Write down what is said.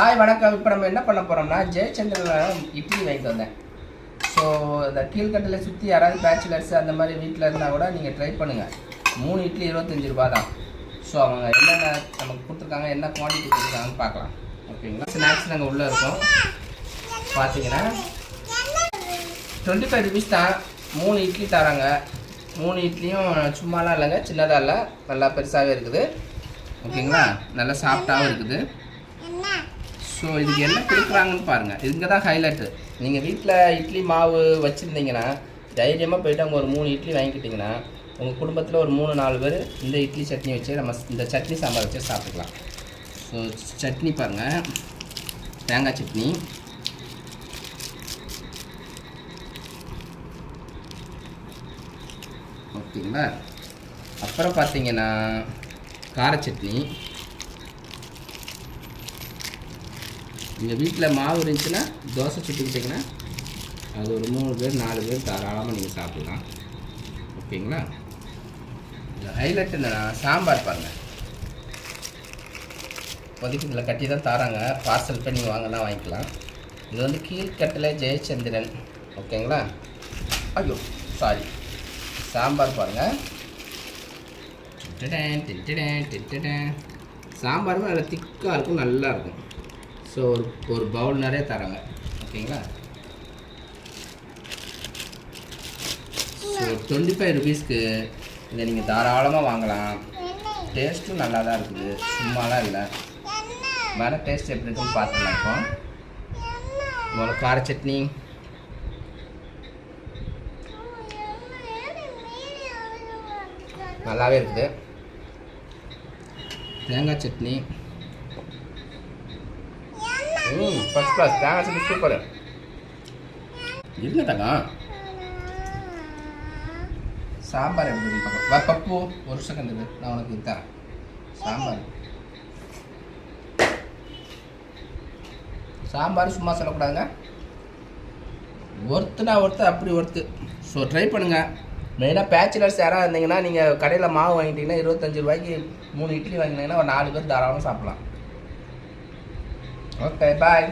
Hi வணக்கம். இப்போ நம்ம என்ன பண்ண போகிறோம்னா ஜெயச்சந்திரன் இட்லி வாங்கிட்டு வந்தேன். ஸோ இந்த கீழ்கட்டில் சுற்றி யாராவது பேச்சுலர்ஸ் அந்த மாதிரி வீட்டில் இருந்தால் கூட நீங்கள் ட்ரை பண்ணுங்கள். 3 இட்லி 25 ரூபா தான். ஸோ அவங்க என்னென்ன நமக்கு கொடுத்துருக்காங்க, என்ன குவான்டிட்டி கொடுத்துருக்காங்கன்னு பார்க்கலாம். ஓகேங்களா? ஸ்நாக்ஸ் நாங்கள் உள்ளே இருக்கோம். பார்த்தீங்கன்னா 25 ருபீஸ் தான். 3 இட்லி தராங்க. 3 இட்லியும் சும்மாலாம் இல்லைங்க, சின்னதாக இல்லை, நல்லா பெருசாகவே இருக்குது. ஓகேங்களா? நல்லா சாஃப்டாகவும் இருக்குது. ஸோ இதுக்கு என்ன கொடுக்குறாங்கன்னு பாருங்கள். இங்கே தான் ஹைலைட்டு. நீங்கள் வீட்டில் இட்லி மாவு வச்சுருந்தீங்கன்னா தைரியமாக போய்ட்டு அவங்க ஒரு 3 இட்லி வாங்கிக்கிட்டிங்கன்னா உங்கள் குடும்பத்தில் ஒரு 3-4 பேர் இந்த இட்லி சட்னி வச்சு நம்ம இந்த சட்னி சாம்பார் வச்சு சாப்பிட்டுக்கலாம். ஸோ சட்னி பாருங்கள், தேங்காய் சட்னி, ஓகேங்களா. அப்புறம் பார்த்தீங்கன்னா கார சட்னி. நீங்கள் வீட்டில் மாவு இருந்துச்சுன்னா தோசை சுட்டுக்கிட்டிங்கன்னா அது ஒரு 3 பேர் 4 பேர் தாராளமாக நீங்கள் சாப்பிடலாம். ஓகேங்களா. இந்த ஹைலைட் என்னன்னா சாம்பார் பாருங்கள். இப்போதைக்கு இதில் கட்டி தான் தராங்க. பார்சல் பண்ணி நீங்கள் வாங்கினா வாங்கிக்கலாம். இது வந்து கீழ்கட்டில் ஜெயச்சந்திரன். ஓகேங்களா. ஐயோ சாரி. சாம்பார் பாருங்கள். சாம்பாரும் நல்லா திக்காக இருக்கும், நல்லா இருக்கும். ஸோ ஒரு பவுல் நிறைய தராங்க. ஓகேங்களா. ஸோ 25 ருபீஸ்க்கு இதை நீங்கள் தாராளமாக வாங்கலாம். டேஸ்ட்டும் நல்லா தான் இருக்குது, சும்மாலாம் இல்லை. வேறு டேஸ்ட் எப்படி இருக்குன்னு பார்த்துக்கலாம். இப்போ முதல்ல கார சட்னி, நல்லாவே இருக்குது. தேங்காய் சட்னி, ஃபர்ஸ்ட் கிளாஸ். தேங்காய் சட்னி சூப்பர். இருங்க தாங்க. சாம்பார் எப்படி பார்க்க பப்பு ஒரு செகண்ட் இது நான் உனக்கு இது தரேன். சாம்பார் சும்மா சொல்லக்கூடாதுங்க. ஒருத்து அப்படி ஒருத்து. ஸோ ட்ரை பண்ணுங்கள். மெயினாக பேச்சுலர்ஸ் யாராவது இருந்தீங்கன்னா நீங்கள் கடையில் மாவு வாங்கிட்டீங்கன்னா 25 ரூபாய்க்கு 3 இட்லி வாங்கினீங்கன்னா ஒரு 4 பேர் தாராளமாக சாப்பிட்லாம். Okay bye.